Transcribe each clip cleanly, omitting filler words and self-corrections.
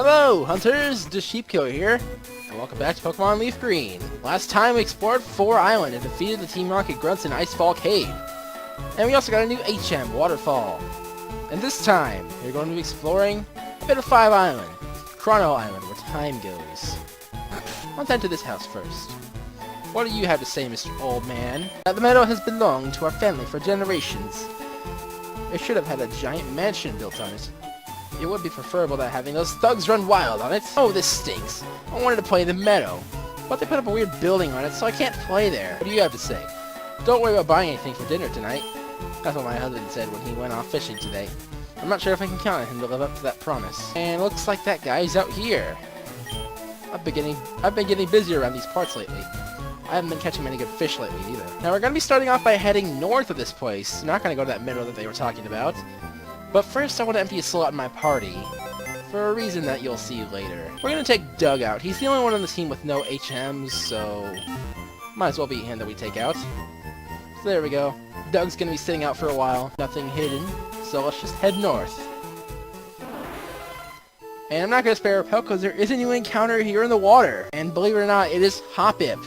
Hello, hunters! The Sheepkiller here, and welcome back to Pokemon Leaf Green. Last time we explored 4 Island and defeated the Team Rocket Grunts in Icefall Cave. And we also got a new HM waterfall. And this time, we're going to be exploring a bit of 5 Island, Chrono Island, where time goes. Let's enter this house first. What do you have to say, Mr. Old Man? The meadow has belonged to our family for generations. It should have had a giant mansion built on it. It would be preferable than having those thugs run wild on it. Oh, this stinks. I wanted to play in the meadow, but they put up a weird building on it, so I can't play there. What do you have to say? Don't worry about buying anything for dinner tonight. That's what my husband said when he went off fishing today. I'm not sure if I can count on him to live up to that promise. And it looks like that guy's out here. I've been getting busy around these parts lately. I haven't been catching many good fish lately either. Now we're going to be starting off by heading north of this place. I'm not going to go to that meadow that they were talking about. But first, I want to empty a slot in my party, for a reason that you'll see later. We're going to take Doug out. He's the only one on the team with no HMs, so might as well be him that we take out. So there we go. Doug's going to be sitting out for a while. Nothing hidden, so let's just head north. And I'm not going to spare a pelt because there is a new encounter here in the water. And believe it or not, it is Hoppip.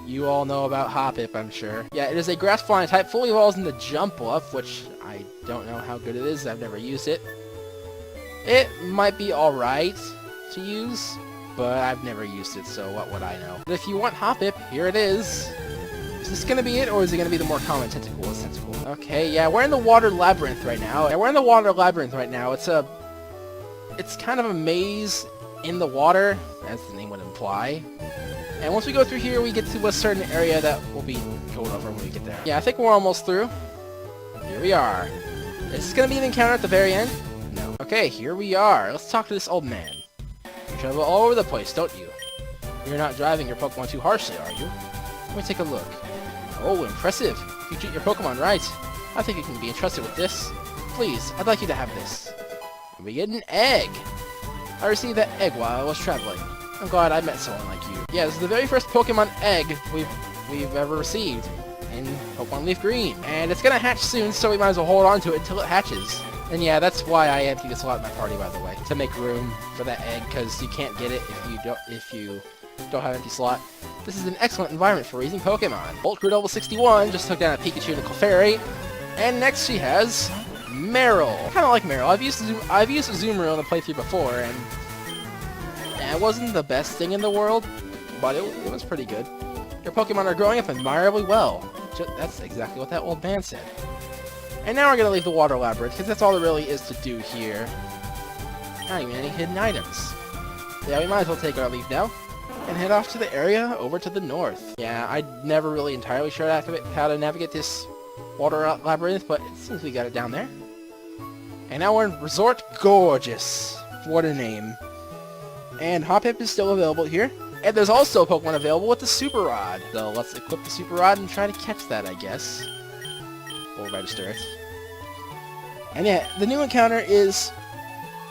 You all know about Hoppip, I'm sure. Yeah, it is a grass flying type, fully evolves into Jump Bluff, which I don't know how good it is. I've never used it. It might be alright to use, but I've never used it, so what would I know? But if you want Hoppip, here it is. Is this gonna be it, or is it gonna be the more common Tentacool? Tentacool. Okay, yeah, we're in the Water Labyrinth right now. It's kind of a maze in the water, as the name would imply. And once we go through here, we get to a certain area that we'll be going over when we get there. Yeah, I think we're almost through. Here we are. Is this going to be an encounter at the very end? No. Okay, here we are. Let's talk to this old man. You travel all over the place, don't you? You're not driving your Pokemon too harshly, are you? Let me take a look. Oh, impressive. You treat your Pokemon right. I think you can be entrusted with this. Please, I'd like you to have this. And we get an egg. I received that egg while I was traveling. I'm glad I met someone like you. Yeah, this is the very first Pokemon egg we've ever received in Pokemon Leaf Green. And it's gonna hatch soon, so we might as well hold on to it until it hatches. And yeah, that's why I empty this lot in my party, by the way, to make room for that egg, because you can't get it if you don't have an empty slot. This is an excellent environment for raising Pokemon. Bolt grew level 61, just took down a Pikachu and a Qwilfish. And next she has Meryl. Kind of like Meryl. I've used Azumarill in the playthrough before, and it wasn't the best thing in the world, but it was pretty good. Your Pokemon are growing up admirably well. That's exactly what that old man said. And now we're going to leave the Water Labyrinth, because that's all there really is to do here. Not even any hidden items. Yeah, we might as well take our leave now, and head off to the area over to the north. Yeah, I'm never really entirely sure how to navigate this Water Labyrinth, but it seems we got it down there. And now we're in Resort Gorgeous. What a name. And Hoppip is still available here. And there's also a Pokemon available with the Super Rod. So let's equip the Super Rod and try to catch that, I guess. We'll register it. And yeah, the new encounter is,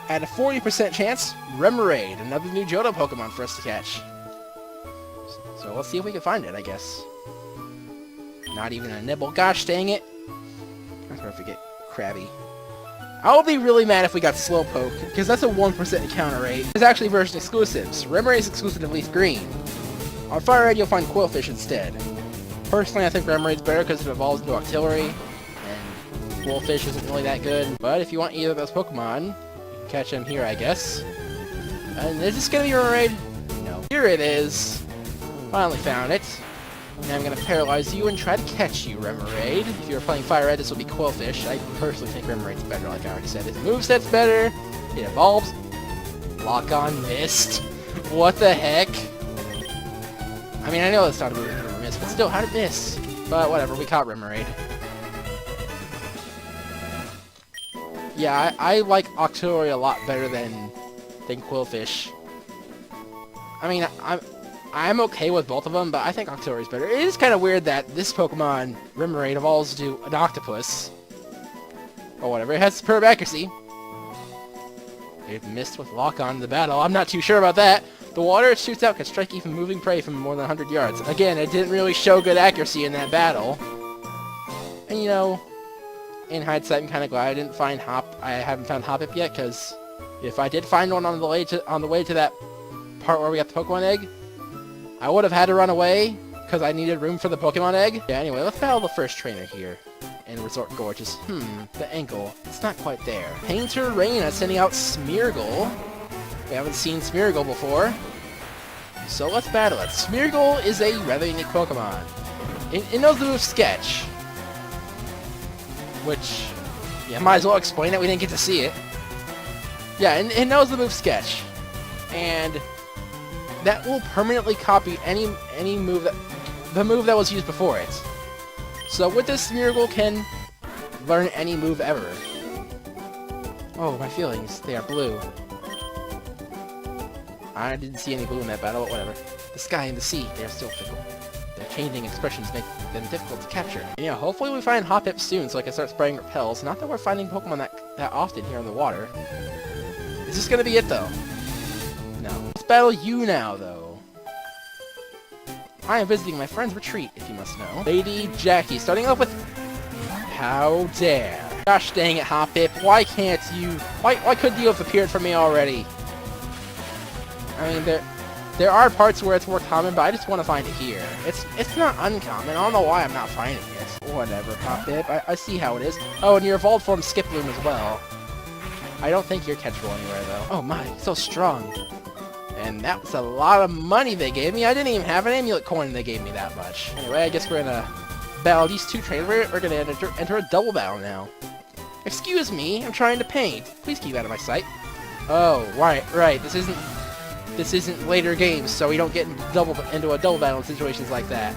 at a 40% chance, Remoraid, another new Johto Pokemon for us to catch. So let's see if we can find it, I guess. Not even a nibble. Gosh dang it. I'm gonna forget Krabby. I'll be really mad if we got Slowpoke, because that's a 1% encounter rate. It's actually version exclusives. Remoraid is exclusive to Leaf Green. On Fire Red, you'll find Qwilfish instead. Personally, I think Remoraid's better because it evolves into Octillery, and Qwilfish isn't really that good. But if you want either of those Pokemon, you can catch them here, I guess. And is this going to be Remoraid? No. Here it is. Finally found it. And I'm going to paralyze you and try to catch you, Remoraid. If you're playing Fire Red, this will be Qwilfish. I personally think Remoraid's better, like I already said. Its moveset's better. It evolves. Lock on Mist. What the heck? I mean, I know it's not a move for Mist, but still, how did it miss? But whatever, we caught Remoraid. Yeah, I like Octillery a lot better than Qwilfish. I mean, I'm okay with both of them, but I think Octillery is better. It is kind of weird that this Pokemon, Remoraid, evolves to an octopus. Or whatever. It has superb accuracy. It missed with Lock-On in the battle. I'm not too sure about that. The water it shoots out can strike even moving prey from more than 100 yards. Again, it didn't really show good accuracy in that battle. And, you know, in hindsight, I'm kind of glad I haven't found Hoppip yet, because If I did find one on the way to that part where we got the Pokemon egg, I would have had to run away because I needed room for the Pokemon egg. Yeah, anyway, let's battle the first trainer here in Resort Gorgeous. The ankle. It's not quite there. Painter Raina sending out Smeargle. We haven't seen Smeargle before. So let's battle it. Smeargle is a rather unique Pokemon. It knows the move Sketch. Which, yeah, might as well explain it. We didn't get to see it. Yeah, it knows the move Sketch. And that will permanently copy any move the move that was used before it. So with this, Smeargle can learn any move ever. Oh, my feelings. They are blue. I didn't see any blue in that battle, but whatever. The sky and the sea, they are still fickle. Their changing expressions make them difficult to capture. And yeah, hopefully we find Hoppip soon so I can start spraying repels. Not that we're finding Pokemon that often here in the water. Is this gonna be it, though? No. Let's battle you now, though. I am visiting my friend's retreat, if you must know. Lady Jackie, starting off with... How dare. Gosh dang it, Hoppip. Why can't you... Why couldn't you have appeared for me already? I mean, there are parts where it's more common, but I just want to find it here. It's not uncommon. I don't know why I'm not finding it. Whatever, Hoppip. I see how it is. Oh, and your evolved form Skiploom as well. I don't think you're catchable anywhere, though. Oh my, so strong. And that was a lot of money they gave me. I didn't even have an amulet coin and they gave me that much. Anyway, I guess we're gonna battle these two trainers. We're gonna enter a double battle now. Excuse me, I'm trying to paint. Please keep out of my sight. Oh, right. This isn't later games, so we don't get into a double battle in situations like that.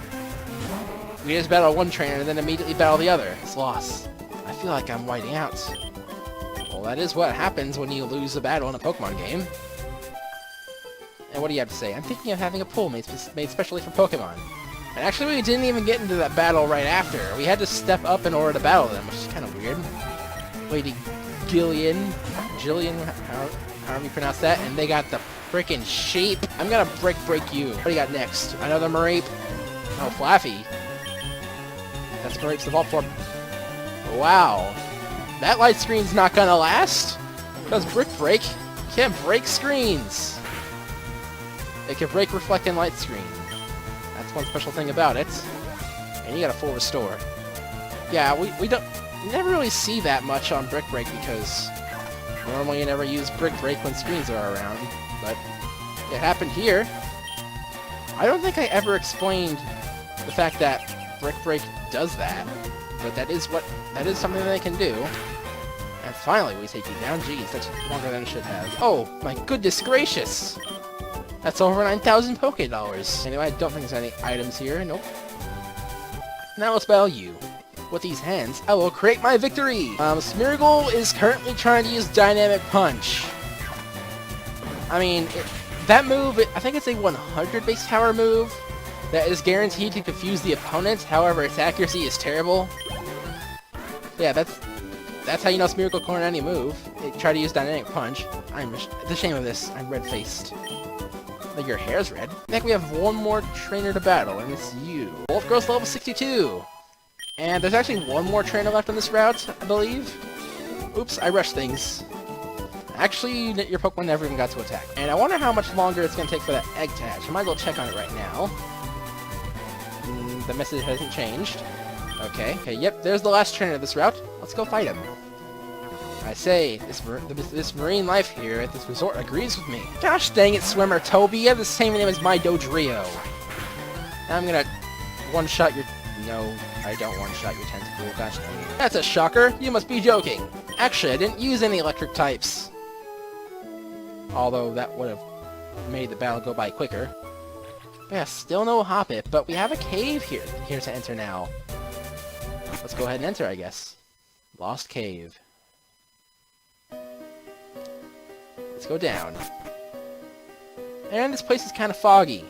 We just battle one trainer and then immediately battle the other. It's loss. I feel like I'm whiting out. Well, that is what happens when you lose a battle in a Pokemon game. And what do you have to say? I'm thinking of having a pool made specially for Pokemon. And actually, we didn't even get into that battle right after. We had to step up in order to battle them, which is kind of weird. Lady Jillian, however you pronounce that, and they got the frickin' shape. I'm gonna break you. What do you got next? Another Mareep? Oh, Flaffy. That's Mareep's evolved form. Wow. That light screen's not gonna last. Because Brick Break can't break screens. It can break reflecting light screen. That's one special thing about it. And you got a full restore. Yeah, we never really see that much on Brick Break because normally you never use Brick Break when screens are around. But it happened here. I don't think I ever explained the fact that Brick Break does that. But that is something they can do. And finally we take you down. Geez, that's longer than it should have. Oh, my goodness gracious! That's over 9,000 Poké Dollars. Anyway, I don't think there's any items here. Nope. Now let's battle you. With these hands, I will create my victory! Smeargle is currently trying to use Dynamic Punch. I mean, that move, I think it's a 100 base power move that is guaranteed to confuse the opponent. However, its accuracy is terrible. Yeah, that's how you know Smeargle corner any move. Try to use Dynamic Punch. The shame of this, I'm red-faced. Like your hair's red. I think we have one more trainer to battle, and it's you. Wolf Girl's level 62. And there's actually one more trainer left on this route, I believe. Oops, I rushed things. Actually, your Pokemon never even got to attack. And I wonder how much longer it's going to take for that egg to hatch. I might as well check on it right now. The message hasn't changed. Okay, yep, there's the last trainer of this route. Let's go fight him. I say, this marine life here at this resort agrees with me. Gosh dang it, Swimmer Toby, you have the same name as my Dodrio. I'm gonna one-shot your... No, I don't one-shot your tentacle. Gosh dang it. That's a shocker. You must be joking. Actually, I didn't use any electric types. Although that would have made the battle go by quicker. But yeah, still no Hoppip, but we have a cave here to enter now. Let's go ahead and enter, I guess. Lost Cave. Let's go down. And this place is kind of foggy.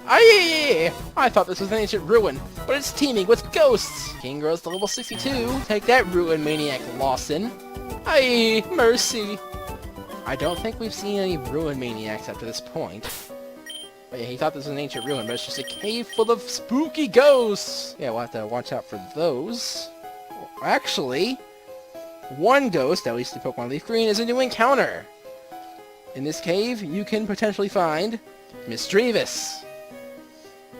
Aye! I thought this was an ancient ruin, but it's teeming with ghosts! King grows to level 62. Take that, Ruin Maniac Lawson. Aye! Mercy! I don't think we've seen any Ruin Maniacs up to this point. But yeah, he thought this was an ancient ruin, but it's just a cave full of spooky ghosts! Yeah, we'll have to watch out for those. Actually, one ghost, at least the Pokemon Leaf Green, is a new encounter. In this cave, you can potentially find Misdreavus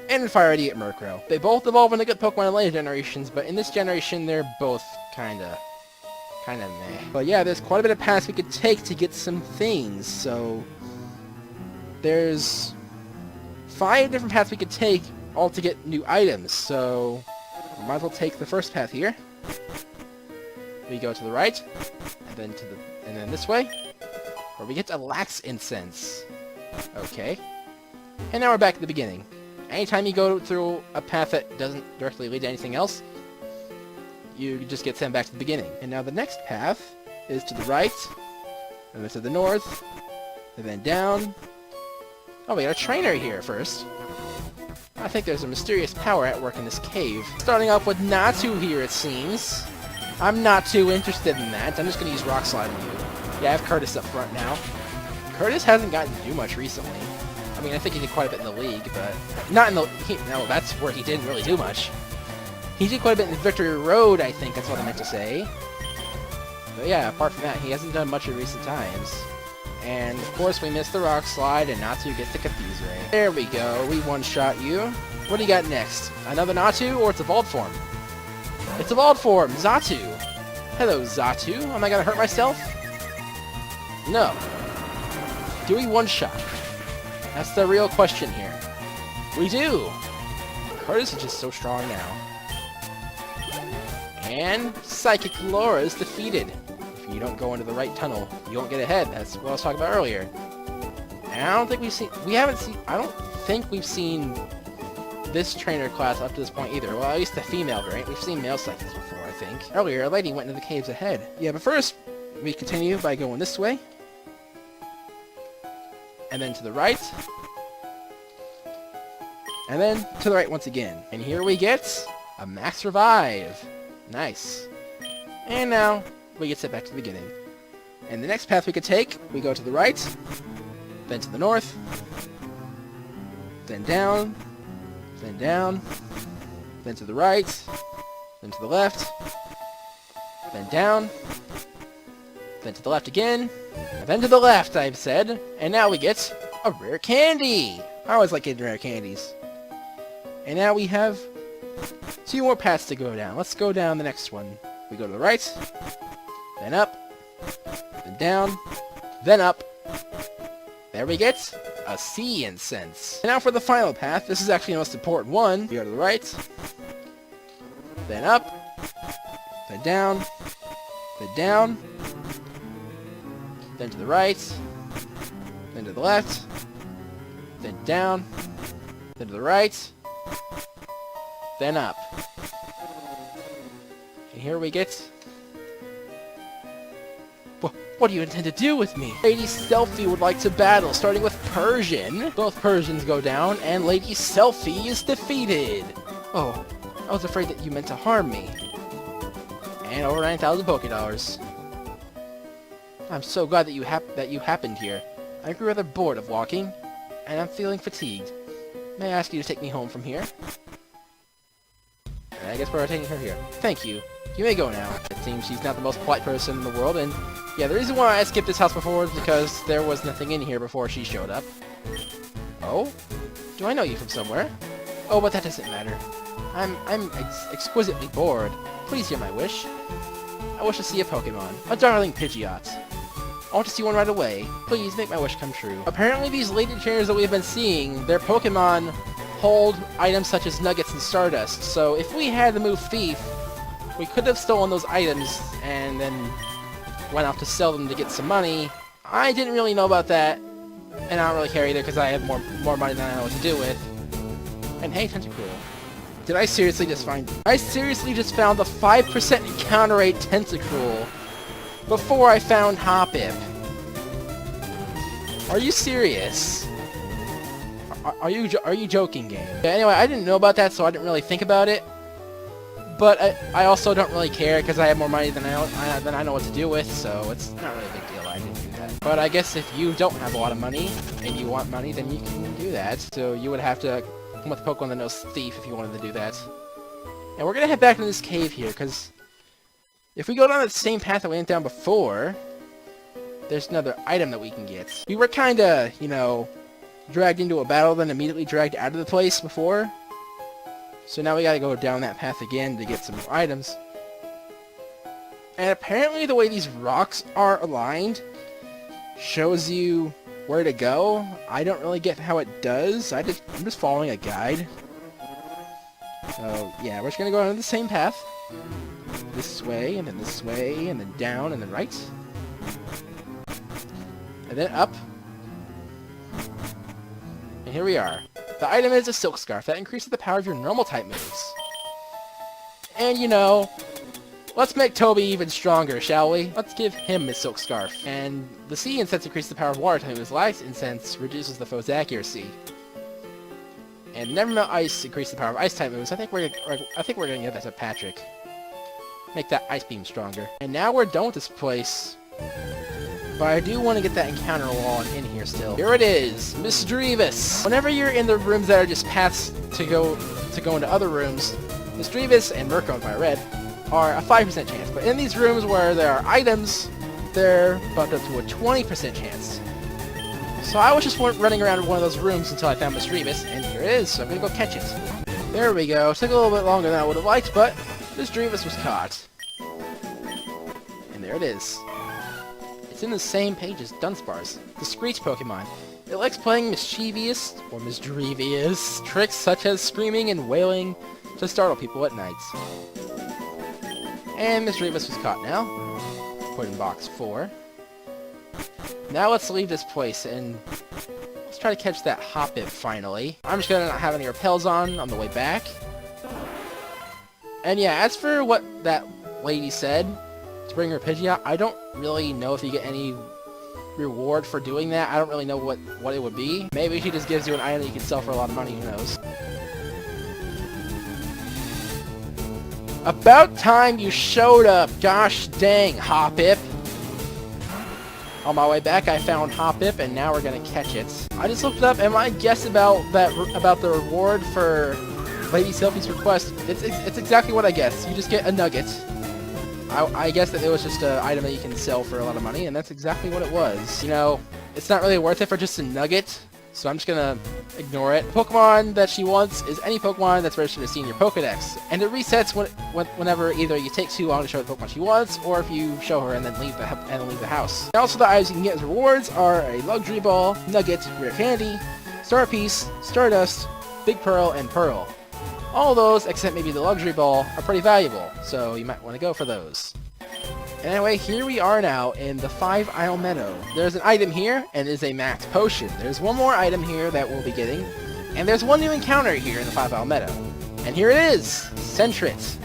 and Fire Radiant Murkrow. They both evolve into good Pokemon in later generations, but in this generation, they're both kinda meh. But yeah, there's quite a bit of paths we could take to get some things, so there's 5 different paths we could take all to get new items, so we might as well take the first path here. We go to the right, and then this way, where we get a Lax Incense. Okay. And now we're back at the beginning. Anytime you go through a path that doesn't directly lead to anything else, you just get sent back to the beginning. And now the next path is to the right, and then to the north, and then down. Oh, we got a trainer here first. I think there's a mysterious power at work in this cave. Starting off with Natu here, it seems. I'm not too interested in that. I'm just going to use Rock Slide on you. Yeah, I have Curtis up front now. Curtis hasn't gotten to do much recently. I mean, I think he did quite a bit in the league, but not in the... No, that's where he didn't really do much. He did quite a bit in the Victory Road, I think that's what I meant to say. But yeah, apart from that, he hasn't done much in recent times. And of course, we missed the Rock Slide, and Natu gets the Confuse Ray. There we go, we one-shot you. What do you got next? Another Natu, or it's Evolved Form? It's Evolved Form, Xatu! Hello, Xatu. Am I gonna hurt myself? No. Do we one-shot? That's the real question here. We do! Curtis is just so strong now. And Psychic Laura is defeated. If you don't go into the right tunnel, you won't get ahead. That's what I was talking about earlier. And I don't think I don't think we've seen this trainer class up to this point either. Well, at least the female variant. We've seen male psychics before, I think. Earlier, a lady went into the caves ahead. Yeah, but first, we continue by going this way. And then to the right. And then to the right once again. And here we get a Max Revive. Nice. And now, we get set back to the beginning. And the next path we could take, we go to the right, then to the north, then down, then down, then to the right, then to the left, then down, then to the left again, and then to the left, I've said, and now we get a rare candy! I always like getting rare candies. And now we have 2 more paths to go down. Let's go down the next one. We go to the right, then up, then down, then up. There we get a Sea Incense. And now for the final path. This is actually the most important one. We go to the right, then up, then down, then to the right, then to the left, then down, then to the right, then up. And here we get... What do you intend to do with me? Lady Selfie would like to battle, starting with Persian. Both Persians go down, and Lady Selfie is defeated. Oh, I was afraid that you meant to harm me. And over 9,000 Pokédollars. I'm so glad that you happened here. I grew rather bored of walking, and I'm feeling fatigued. May I ask you to take me home from here? And I guess we're taking her here. Thank you. You may go now. It seems she's not the most polite person in the world, and yeah, the reason why I skipped this house before is because there was nothing in here before she showed up. Oh? Do I know you from somewhere? Oh, but that doesn't matter. I'm exquisitely bored. Please hear my wish. I wish to see a Pokemon. A darling Pidgeot. I want to see one right away. Please make my wish come true. Apparently these lady trainers that we've been seeing, their Pokemon hold items such as nuggets and stardust. So if we had the move Thief, we could have stolen those items and then went off to sell them to get some money. I didn't really know about that, and I don't really care either because I have more money than I know what to do with. And hey, Tentacruel. Did I seriously just find... I seriously just found the 5% encounter rate Tentacruel before I found Hoppip. Are you serious? Are you joking, game? Yeah, anyway, I didn't know about that, so I didn't really think about it. But I also don't really care because I have more money than I know what to do with, so it's not really a big deal. I didn't do that. But I guess if you don't have a lot of money and you want money, then you can do that. So you would have to come with a Pokemon that knows Thief if you wanted to do that. And we're gonna head back into this cave here because If we go down the same path that we went down before, there's another item that we can get. We were kinda, you know, dragged into a battle, then immediately dragged out of the place before. So now we gotta go down that path again to get some more items. And apparently the way these rocks are aligned shows you where to go. I don't really get how it does. I'm just following a guide. So yeah, we're just gonna go on the same path. This way, and then this way, and then down, and then right. And then up. And here we are. The item is a silk scarf that increases the power of your normal type moves. And you know, let's make Toby even stronger, shall we? Let's give him a silk scarf. And the sea incense increases the power of water type moves. Light incense reduces the foe's accuracy. And Nevermelt Ice increases the power of ice type moves. I think we're gonna give that to Patrick. Make that ice beam stronger. And now we're done with this place. But I do want to get that encounter wall in here still. Here it is, Misdreavus. Whenever you're in the rooms that are just paths to go into other rooms, Misdreavus and Murkrow by red are a 5% chance. But in these rooms where there are items, they're bumped up to a 20% chance. So I was just running around one of those rooms until I found Misdreavus, and here it is, so I'm gonna go catch it. There we go. Took a little bit longer than I would have liked, but Misdreavus was caught. And there it is. It's in the same page as Dunsparce, the Screech Pokemon. It likes playing mischievous, or misdreavious, tricks such as screaming and wailing to startle people at night. And Misdreavus was caught now. Put in box 4. Now let's leave this place and let's try to catch that Hoppip finally. I'm just gonna not have any repels on the way back. And yeah, as for what that lady said, to bring her Pidgeot, I don't really know if you get any reward for doing that. I don't really know what it would be. Maybe she just gives you an item that you can sell for a lot of money, who knows. About time you showed up, gosh dang, Hoppip. On my way back, I found Hoppip, and now we're gonna catch it. I just looked it up, and my guess about the reward for Lady Selfie's request, it's exactly what I guessed. You just get a nugget. I guess that it was just an item that you can sell for a lot of money, and that's exactly what it was. You know, it's not really worth it for just a nugget, so I'm just gonna ignore it. The Pokemon that she wants is any Pokemon that's registered as seen in your Pokedex, and it resets whenever either you take too long to show the Pokemon she wants, or if you show her and then leave the house. And also, the items you can get as rewards are a Luxury Ball, Nugget, Rare Candy, Star Piece, Stardust, Big Pearl, and Pearl. All those, except maybe the Luxury Ball, are pretty valuable, so you might want to go for those. Anyway, here we are now in the 5 Isle Meadow. There's an item here, and it is a max potion. There's one more item here that we'll be getting, and there's one new encounter here in the 5 Isle Meadow. And here it is, Sentret.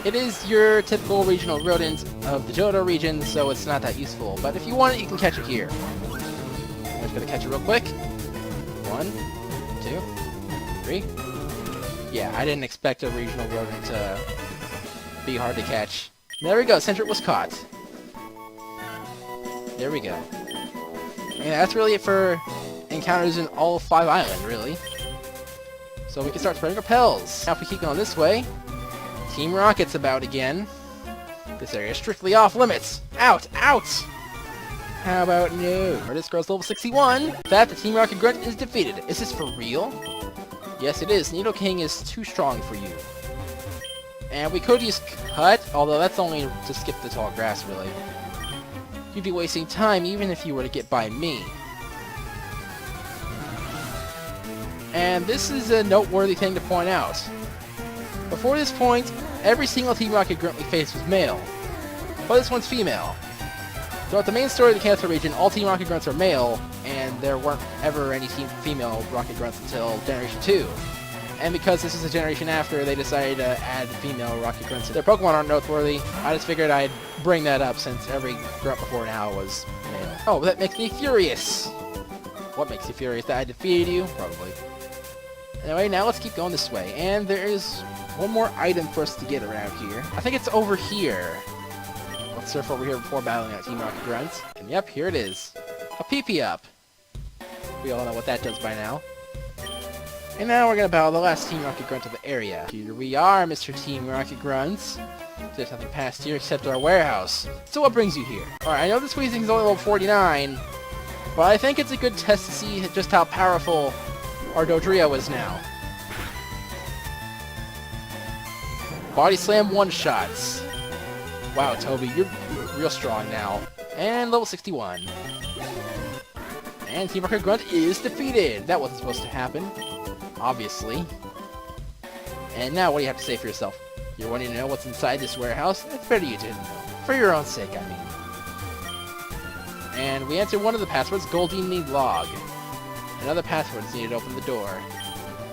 It is your typical regional rodent of the Johto region, so it's not that useful, but if you want it, you can catch it here. I'm just gonna catch it real quick. 1, 2, 3. Yeah, I didn't expect a regional rodent to be hard to catch. There we go, Sentret was caught. There we go. And that's really it for encounters in all 5 Island, really. So we can start spreading repels. Now if we keep going this way, Team Rocket's about again. This area is strictly off limits. Out! Out! How about no? Artist girl's level 61. That the Team Rocket Grunt is defeated. Is this for real? Yes, it is. Nidoking is too strong for you. And we could use Cut, although that's only to skip the tall grass, really. You'd be wasting time even if you were to get by me. And this is a noteworthy thing to point out. Before this point, every single Team Rocket grunt we faced was male. But this one's female. Throughout the main story of the Kanto region, all Team Rocket grunts are male, and there weren't ever any female Rocket grunts until Generation 2. And because this is a generation after, they decided to add female Rocket grunts. Their Pokemon aren't noteworthy. I just figured I'd bring that up since every grunt before now was male. Oh, that makes me furious! What makes you furious? That I defeated you? Probably. Anyway, now let's keep going this way. And there is one more item for us to get around here. I think it's over here. Let's surf over here before battling out Team Rocket Grunts. And yep, here it is. A PP-Up. We all know what that does by now. And now we're gonna battle the last Team Rocket Grunt of the area. Here we are, Mr. Team Rocket Grunts. There's nothing past here except our warehouse. So what brings you here? Alright, I know this Weezing is only level 49, but I think it's a good test to see just how powerful our Dodrio is now. Body Slam one-shots. Wow, Toby, you're real strong now. And level 61. And Team Rocket Grunt is defeated! That wasn't supposed to happen. Obviously. And now what do you have to say for yourself? You're wanting to know what's inside this warehouse? It's better you didn't know. For your own sake, I mean. And we answered one of the passwords, Goldini Log. Another password is needed to open the door.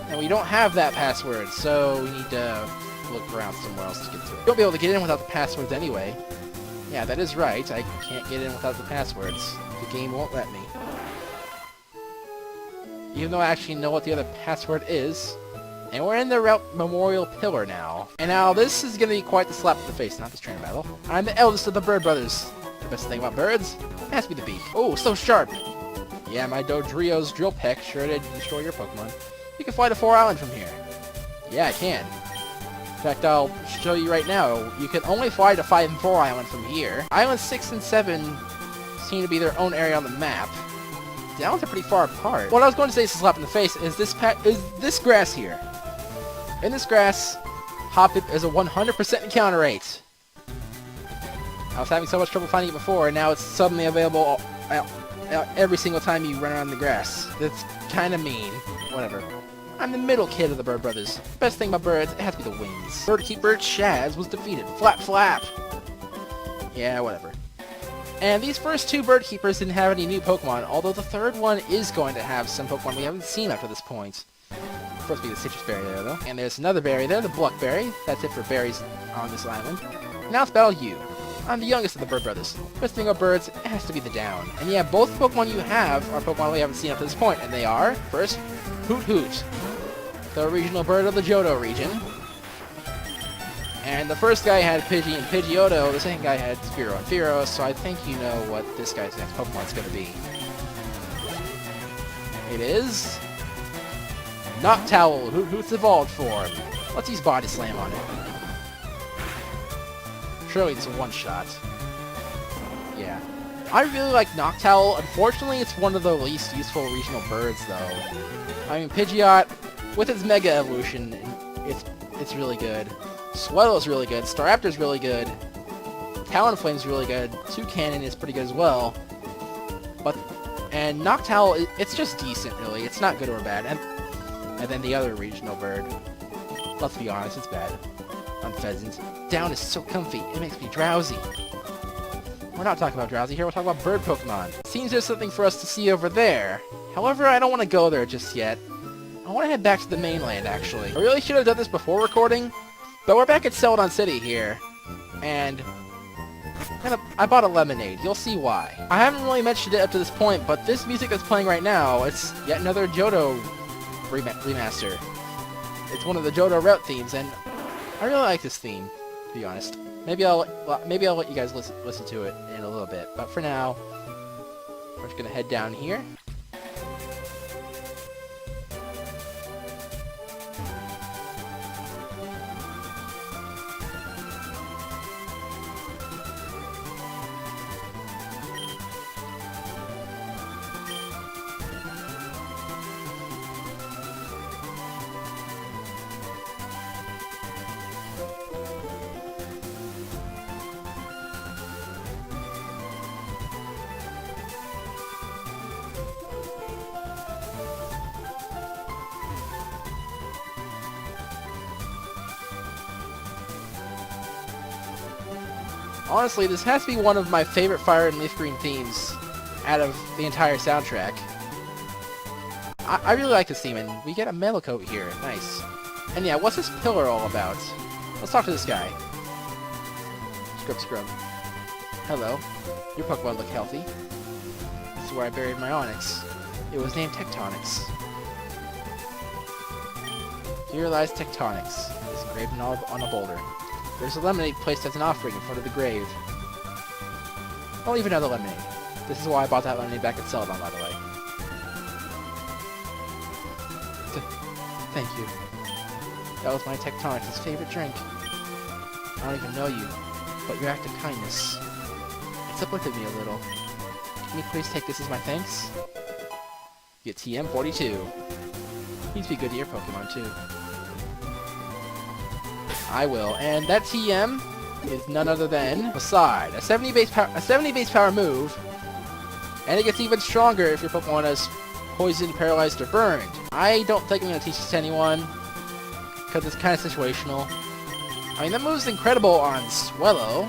And we don't have that password, so we need to look around somewhere else to get to it. You won't be able to get in without the passwords anyway. Yeah, that is right. I can't get in without the passwords. The game won't let me. Even though I actually know what the other password is. And we're in the Route Memorial Pillar now. And now this is going to be quite the slap in the face, not this trainer battle. I'm the eldest of the Bird Brothers. The best thing about birds? It has to be the beak. Oh, so sharp! Yeah, my Dodrio's drill peck sure did destroy your Pokemon. You can fly to 4 Island from here. Yeah, I can. In fact, I'll show you right now. You can only fly to 5 and 4 Island from here. Islands 6 and 7 seem to be their own area on the map. The islands are pretty far apart. What I was going to say is a slap in the face is this grass here. In this grass, Hoppip is a 100% encounter rate. I was having so much trouble finding it before, and now it's suddenly available every single time you run around the grass. That's kind of mean. Whatever. I'm the middle kid of the Bird Brothers. Best thing about birds, it has to be the wings. Bird Keeper Chaz was defeated. Flap flap! Yeah, whatever. And these first 2 Bird Keepers didn't have any new Pokemon, although the third one is going to have some Pokemon we haven't seen up to this point. Supposed to be the Citrus Berry there, though. And there's another berry there, the Bluckberry. That's it for berries on this island. Now let's battle you. I'm the youngest of the Bird Brothers. Best thing about birds, it has to be the down. And yeah, both Pokemon you have are Pokemon we haven't seen up to this point, and they are, first, Hoot Hoot, the regional bird of the Johto region. And the first guy had Pidgey and Pidgeotto, the second guy had Spearow and Fearow, so I think you know what this guy's next Pokemon is going to be. It is Noctowl, Hoot Hoot's evolved form. Let's use Body Slam on it. Surely it's a one-shot. Yeah. I really like Noctowl. Unfortunately, it's one of the least useful regional birds, though. I mean, Pidgeot, with its Mega Evolution, it's really good. Swellow's really good. Staraptor's really good. Talonflame's really good. Toucannon is pretty good as well. And Noctowl, it's just decent, really. It's not good or bad. And then the other regional bird, let's be honest, it's bad. On Pheasant. Down is so comfy, it makes me drowsy. We're not talking about drowsy here, we're talking about bird Pokemon. Seems there's something for us to see over there. However, I don't want to go there just yet. I want to head back to the mainland, actually. I really should have done this before recording, but we're back at Cerulean City here. And I bought a lemonade. You'll see why. I haven't really mentioned it up to this point, but this music that's playing right now, it's yet another Johto remaster. It's one of the Johto route themes, and I really like this theme, to be honest. Maybe I'll let you guys listen to it in a little bit. But for now, we're just gonna head down here. Honestly, this has to be one of my favorite Fire and Leaf Green themes out of the entire soundtrack. I really like this theme, and we get a Melocoat here. Nice. And yeah, what's this pillar all about? Let's talk to this guy. Scrub. Hello. Your Pokemon look healthy. This is where I buried my Onix. It was named Tectonics. Here lies Tectonics. It's engraved on a boulder. There's a lemonade placed as an offering in front of the grave. I'll leave another lemonade. This is why I bought that lemonade back at Celadon, by the way. Thank you. That was my Tectonics' favorite drink. I don't even know you, but your act of kindness, it's uplifted me a little. Can you please take this as my thanks? Get TM42. Please be good to your Pokemon too. I will, and that TM is none other than Beside, a 70 base power move, and it gets even stronger if your Pokemon is poisoned, paralyzed, or burned. I don't think I'm going to teach this to anyone, because it's kind of situational. I mean, that move's incredible on Swellow,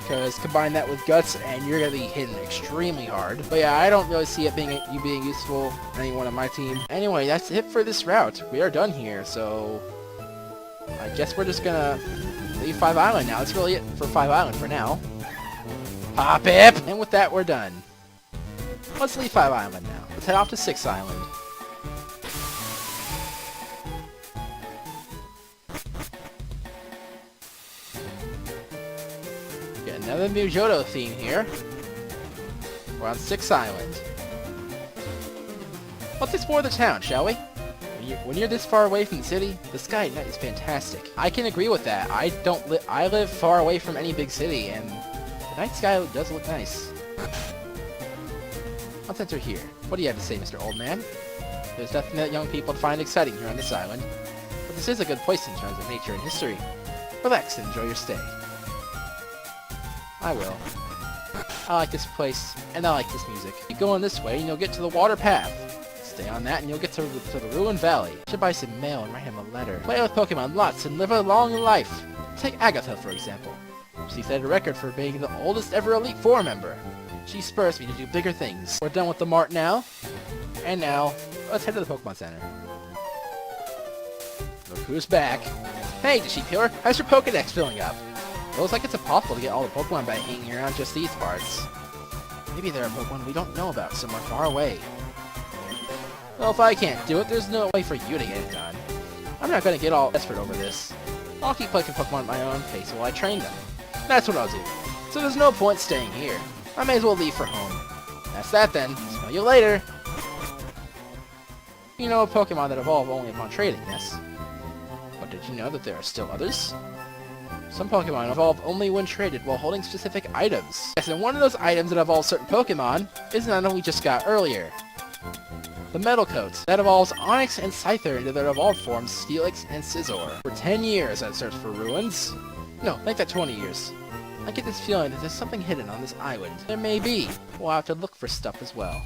because combine that with Guts, and you're going to be hitting extremely hard. But yeah, I don't really see it being useful to anyone on my team. Anyway, that's it for this route. We are done here, so I guess we're just gonna leave 5 Island now. That's really it for 5 Island for now. Hoppip! And with that, we're done. Let's leave 5 Island now. Let's head off to 6 Island. Get another new Johto theme here. We're on 6 Island. Let's explore the town, shall we? When you're this far away from the city, the sky at night is fantastic. I can agree with that. I live far away from any big city, and the night sky does look nice. Let's enter here. What do you have to say, Mr. Old Man? There's nothing that young people find exciting here on this island, but this is a good place in terms of nature and history. Relax and enjoy your stay. I will. I like this place, and I like this music. Keep going this way, and you'll get to the water path. Stay on that and you'll get to the Ruined Valley. You should buy some mail and write him a letter. Play with Pokemon lots and live a long life. Take Agatha, for example. She set a record for being the oldest ever Elite Four member. She spurs me to do bigger things. We're done with the mart now. And now, let's head to the Pokemon Center. Look who's back. Hey, Sheephealer, how's your Pokedex filling up? It looks like it's impossible to get all the Pokemon by hanging around just these parts. Maybe there are Pokemon we don't know about somewhere far away. Well, if I can't do it, there's no way for you to get it done. I'm not going to get all desperate over this. I'll keep collecting Pokemon at my own pace while I train them. That's what I'll do. So there's no point staying here. I may as well leave for home. That's that then. Smell you later. You know, Pokemon that evolve only upon trading, yes? But did you know that there are still others? Some Pokemon evolve only when traded while holding specific items. Yes, and one of those items that evolves certain Pokemon is the one we just got earlier. The Metal Coat. That evolves Onix and Scyther into their evolved forms, Steelix and Scizor. For 10 years I've searched for ruins. No, make that 20 years. I get this feeling that there's something hidden on this island. There may be. We'll have to look for stuff as well.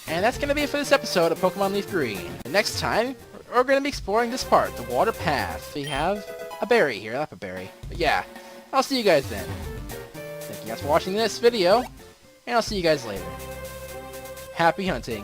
And that's going to be it for this episode of Pokemon Leaf Green. The next time, we're going to be exploring this part, the water path. We have a berry here, not a berry. But yeah, I'll see you guys then. Thank you guys for watching this video, and I'll see you guys later. Happy hunting.